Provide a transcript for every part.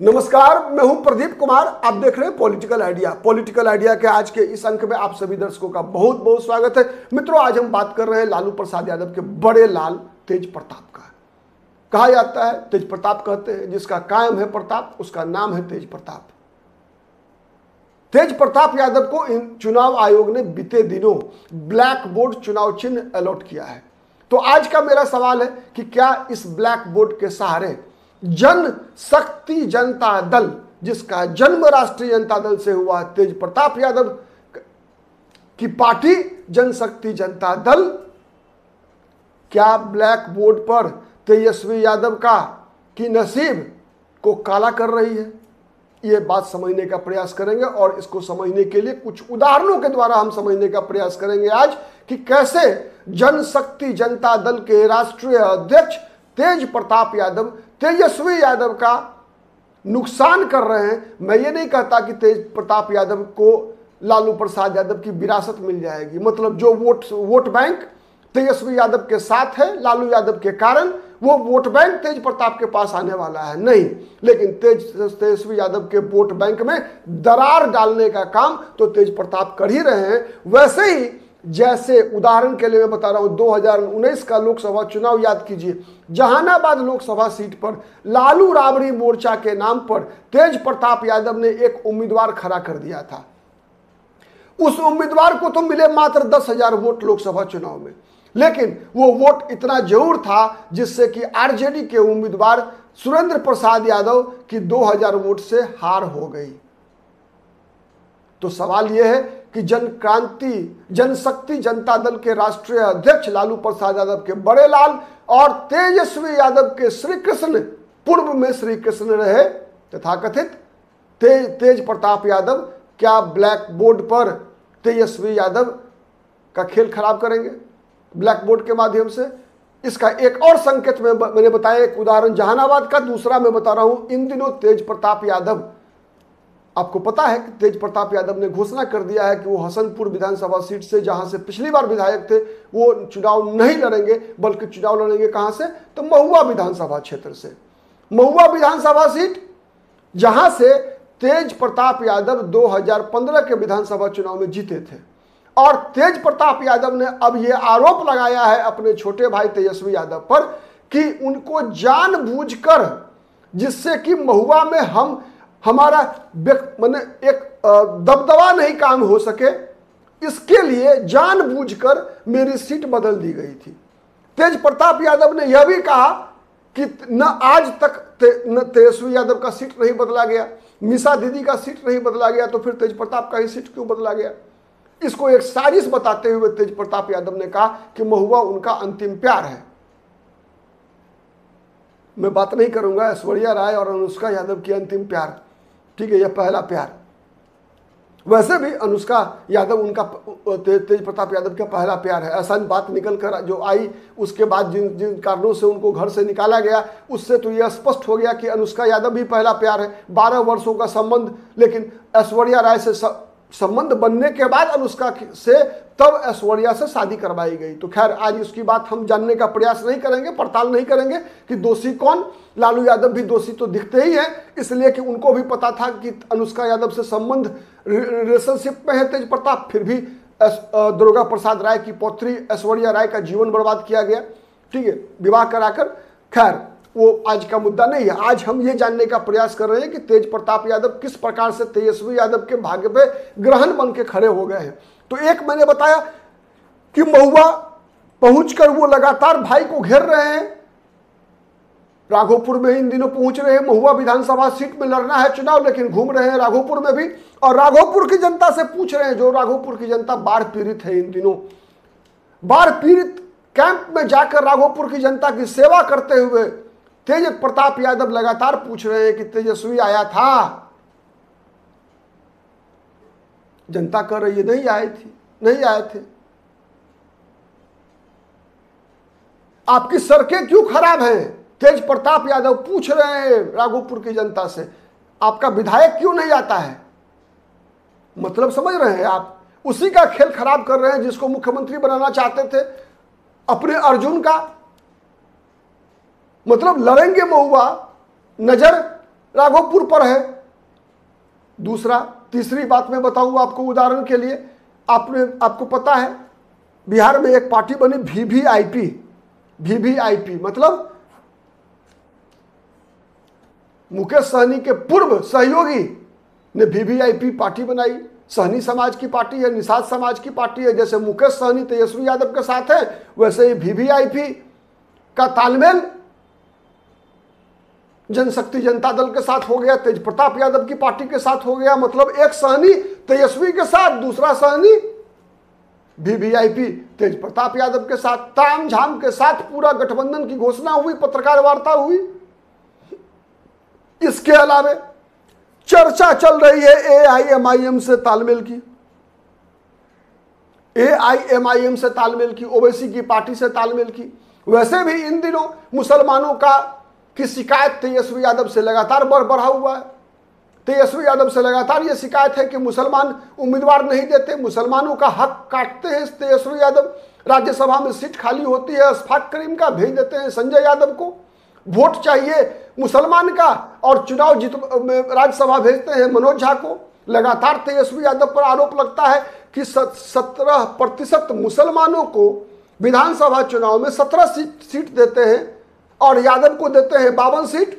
नमस्कार, मैं हूं प्रदीप कुमार। आप देख रहे हैं पॉलिटिकल आइडिया। पॉलिटिकल आइडिया के आज के इस अंक में आप सभी दर्शकों का बहुत बहुत स्वागत है। मित्रों, आज हम बात कर रहे हैं लालू प्रसाद यादव के बड़े लाल तेज प्रताप का। कहा जाता है तेज प्रताप कहते हैं जिसका कायम है प्रताप, उसका नाम है तेज प्रताप। तेज प्रताप यादव को चुनाव आयोग ने बीते दिनों ब्लैक बोर्ड चुनाव चिन्ह अलॉट किया है। तो आज का मेरा सवाल है कि क्या इस ब्लैक बोर्ड के सहारे जन शक्ति जनता दल, जिसका जन्म राष्ट्रीय जनता दल से हुआ, तेज प्रताप यादव की पार्टी जनशक्ति जनता दल, क्या ब्लैक बोर्ड पर तेजस्वी यादव की नसीब को काला कर रही है? ये बात समझने का प्रयास करेंगे और इसको समझने के लिए कुछ उदाहरणों के द्वारा हम समझने का प्रयास करेंगे आज कि कैसे जनशक्ति जनता दल के राष्ट्रीय अध्यक्ष तेज प्रताप यादव तेजस्वी यादव का नुकसान कर रहे हैं। मैं ये नहीं कहता कि तेज प्रताप यादव को लालू प्रसाद यादव की विरासत मिल जाएगी, मतलब जो वोट बैंक तेजस्वी यादव के साथ है लालू यादव के कारण, वो वोट बैंक तेज प्रताप के पास आने वाला है नहीं, लेकिन तेजस्वी यादव के वोट बैंक में दरार डालने का काम तो तेज प्रताप कर ही रहे हैं। वैसे ही जैसे उदाहरण के लिए मैं बता रहा हूं 2019 का लोकसभा चुनाव याद कीजिए, जहानाबाद लोकसभा सीट पर लालू राबड़ी मोर्चा के नाम पर तेज प्रताप यादव ने एक उम्मीदवार खड़ा कर दिया था। उस उम्मीदवार को तो मिले मात्र 10,000 वोट लोकसभा चुनाव में, लेकिन वो वोट इतना जरूर था जिससे कि आरजेडी के उम्मीदवार सुरेंद्र प्रसाद यादव की 2,000 वोट से हार हो गई। तो सवाल यह है कि जनशक्ति जनता दल के राष्ट्रीय अध्यक्ष लालू प्रसाद यादव के बड़े लाल और तेजस्वी यादव के श्री कृष्ण, पूर्व में श्री कृष्ण रहे तथाकथित तेज प्रताप यादव, क्या ब्लैक बोर्ड पर तेजस्वी यादव का खेल खराब करेंगे ब्लैक बोर्ड के माध्यम से? इसका एक और संकेत मैंने बताया, एक उदाहरण जहानाबाद का, दूसरा मैं बता रहा हूं इन दिनों तेज प्रताप यादव, आपको पता है कि तेज प्रताप यादव ने घोषणा कर दिया है कि वो हसनपुर विधानसभा सीट से, जहां से पिछली बार विधायक थे, वो चुनाव नहीं लड़ेंगे, बल्कि चुनाव लड़ेंगे कहां से? तो महुआ विधानसभा क्षेत्र से। महुआ विधानसभा सीट जहां से तेज प्रताप यादव 2015 के विधानसभा चुनाव में जीते थे, और तेज प्रताप यादव ने अब ये आरोप लगाया है अपने छोटे भाई तेजस्वी यादव पर कि उनको जानबूझकर, जिससे कि महुआ में हमारा माने एक दबदबा नहीं काम हो सके, इसके लिए जानबूझकर मेरी सीट बदल दी गई थी। तेज प्रताप यादव ने यह भी कहा कि न आज तक तेजस्वी यादव का सीट नहीं बदला गया, मीसा दीदी का सीट नहीं बदला गया, तो फिर तेज प्रताप का ही सीट क्यों बदला गया? इसको एक साजिश बताते हुए तेज प्रताप यादव ने कहा कि महुआ उनका अंतिम प्यार है। मैं बात नहीं करूंगा ऐश्वर्या राय और अनुष्का यादव की अंतिम प्यार, ठीक है, यह पहला प्यार। वैसे भी अनुष्का यादव उनका तेज प्रताप यादव का पहला प्यार है। ऐसा बात निकल कर जो आई उसके बाद जिन कारणों से उनको घर से निकाला गया, उससे तो यह स्पष्ट हो गया कि अनुष्का यादव भी पहला प्यार है। 12 वर्षों का संबंध, लेकिन ऐश्वर्या राय से संबंध बनने के बाद अनुष्का से तब ऐश्वर्या से शादी करवाई गई। तो खैर आज उसकी बात हम जानने का प्रयास नहीं करेंगे, पड़ताल नहीं करेंगे कि दोषी कौन। लालू यादव भी दोषी तो दिखते ही हैं, इसलिए कि उनको भी पता था कि अनुष्का यादव से संबंध रिलेशनशिप में है तेज प्रताप, फिर भी दुर्गा प्रसाद राय की पौत्री ऐश्वर्या राय का जीवन बर्बाद किया गया, ठीक है, विवाह कराकर। खैर वो आज का मुद्दा नहीं है। आज हम ये जानने का प्रयास कर रहे हैं कि तेज प्रताप यादव किस प्रकार से तेजस्वी यादव के भाग्य पे ग्रहण बन के खड़े हो गए हैं। तो एक मैंने बताया कि महुआ पहुंचकर वो लगातार भाई को घेर रहे हैं, राघोपुर में इन दिनों पहुंच रहे हैं, महुआ विधानसभा सीट में लड़ना है चुनाव, लेकिन घूम रहे हैं राघोपुर में भी, और राघोपुर की जनता से पूछ रहे हैं, जो राघोपुर की जनता बाढ़ पीड़ित है, इन दिनों बाढ़ पीड़ित कैंप में जाकर राघोपुर की जनता की सेवा करते हुए तेज प्रताप यादव लगातार पूछ रहे हैं कि तेजस्वी आया था? जनता कह रही है नहीं आई थी, नहीं आए थे। आपकी सड़कें क्यों खराब हैं? तेज प्रताप यादव पूछ रहे हैं राघोपुर की जनता से। आपका विधायक क्यों नहीं आता है? मतलब समझ रहे हैं आप? उसी का खेल खराब कर रहे हैं जिसको मुख्यमंत्री बनाना चाहते थे, अपने अर्जुन का। मतलब लड़ेंगे महुआ, नजर राघोपुर पर है। दूसरा, तीसरी बात मैं बताऊंगा आपको उदाहरण के लिए। आपको पता है बिहार में एक पार्टी बनी वीवीआईपी। वीवीआईपी मतलब मुकेश सहनी के पूर्व सहयोगी ने वीवीआईपी पार्टी बनाई। सहनी समाज की पार्टी है, निषाद समाज की पार्टी है। जैसे मुकेश सहनी तेजस्वी यादव के साथ है, वैसे ही वीवीआईपी का तालमेल जनशक्ति जनता दल के साथ हो गया, तेज प्रताप यादव की पार्टी के साथ हो गया। मतलब एक सहनी तेजस्वी के साथ, दूसरा सहनी वीवीआईपी तेज प्रताप यादव के साथ, ताम झाम के साथ पूरा गठबंधन की घोषणा हुई, पत्रकार वार्ता हुई। इसके अलावा चर्चा चल रही है एआईएमआईएम से तालमेल की, एआईएमआईएम से तालमेल की, ओवैसी की पार्टी से तालमेल की। वैसे भी इन दिनों मुसलमानों की शिकायत तेजस्वी यादव से लगातार बढ़ा हुआ है। तेजस्वी यादव से लगातार ये शिकायत है कि मुसलमान उम्मीदवार नहीं देते, मुसलमानों का हक काटते हैं तेजस्वी यादव। राज्यसभा में सीट खाली होती है, अशफाक करीम का भेज देते हैं संजय यादव को। वोट चाहिए मुसलमान का और चुनाव राज्यसभा भेजते हैं मनोज झा को। लगातार तेजस्वी यादव पर आरोप लगता है कि 17% मुसलमानों को विधानसभा चुनाव में 17 सीट देते हैं और यादव को देते हैं 52 सीट।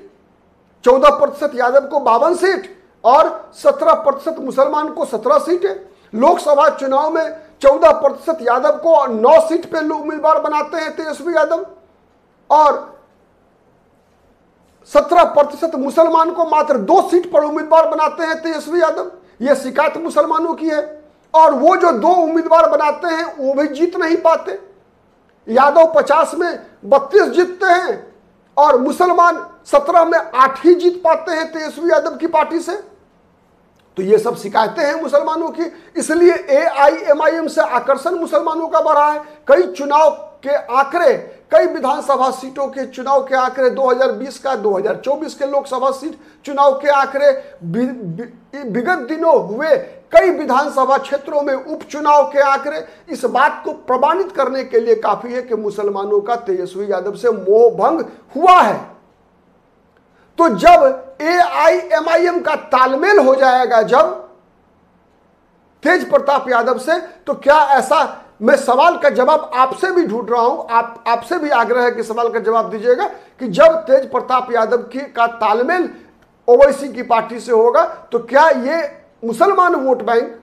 14% यादव को 52 सीट और 17% मुसलमान को 17 सीटें। लोकसभा चुनाव में 14% यादव को और 9 सीट पे उम्मीदवार बनाते हैं तेजस्वी यादव और 17% मुसलमान को मात्र 2 सीट पर उम्मीदवार बनाते हैं तेजस्वी यादव। यह शिकायत मुसलमानों की है। और वो जो 2 उम्मीदवार बनाते हैं वो भी जीत नहीं पाते। यादव 50 में 32 जीतते हैं और मुसलमान 17 में 8 ही जीत पाते हैं तेजस्वी यादव की पार्टी से। तो ये सब शिकायतें हैं मुसलमानों की। इसलिए एआईएमआईएम से आकर्षण मुसलमानों का बढ़ा है। कई चुनाव के आंकड़े, कई विधानसभा सीटों के चुनाव के आंकड़े, 2020 का, 2024 के लोकसभा सीट चुनाव के आंकड़े, विगत दिनों हुए कई विधानसभा क्षेत्रों में उपचुनाव के आंकड़े इस बात को प्रमाणित करने के लिए काफी है कि मुसलमानों का तेजस्वी यादव से मोह भंग हुआ है। तो जब एआईएमआईएम का तालमेल हो जाएगा जब तेज प्रताप यादव से, तो क्या ऐसा, मैं सवाल का जवाब आपसे भी ढूंढ रहा हूं, आपसे भी आग्रह है कि सवाल का जवाब दीजिएगा कि जब तेज प्रताप यादव का तालमेल ओवैसी की पार्टी से होगा तो क्या ये मुसलमान वोट बैंक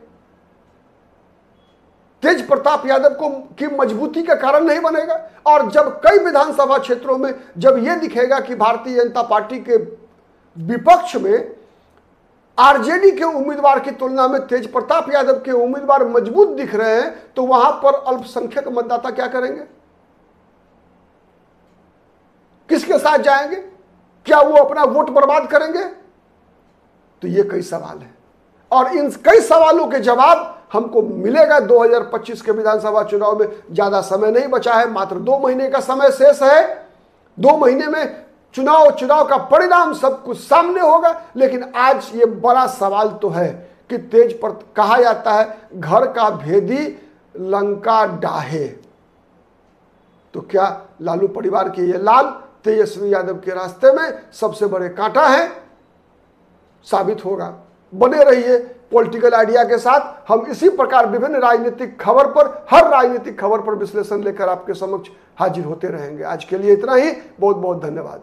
तेज प्रताप यादव की मजबूती का कारण नहीं बनेगा? और जब कई विधानसभा क्षेत्रों में जब यह दिखेगा कि भारतीय जनता पार्टी के विपक्ष में आरजेडी के उम्मीदवार की तुलना में तेज प्रताप यादव के उम्मीदवार मजबूत दिख रहे हैं, तो वहां पर अल्पसंख्यक मतदाता क्या करेंगे? किसके साथ जाएंगे? क्या वो अपना वोट बर्बाद करेंगे? तो ये कई सवाल हैं और इन कई सवालों के जवाब हमको मिलेगा 2025 के विधानसभा चुनाव में। ज्यादा समय नहीं बचा है, मात्र 2 महीने का समय शेष है। 2 महीने में चुनाव का परिणाम सब कुछ सामने होगा। लेकिन आज ये बड़ा सवाल तो है कि कहा जाता है घर का भेदी लंका डाहे, तो क्या लालू परिवार के ये लाल तेजस्वी यादव के रास्ते में सबसे बड़े कांटा है? साबित होगा। बने रहिए पॉलिटिकल आइडिया के साथ। हम इसी प्रकार विभिन्न राजनीतिक खबर पर, हर राजनीतिक खबर पर विश्लेषण लेकर आपके समक्ष हाजिर होते रहेंगे। आज के लिए इतना ही। बहुत बहुत धन्यवाद।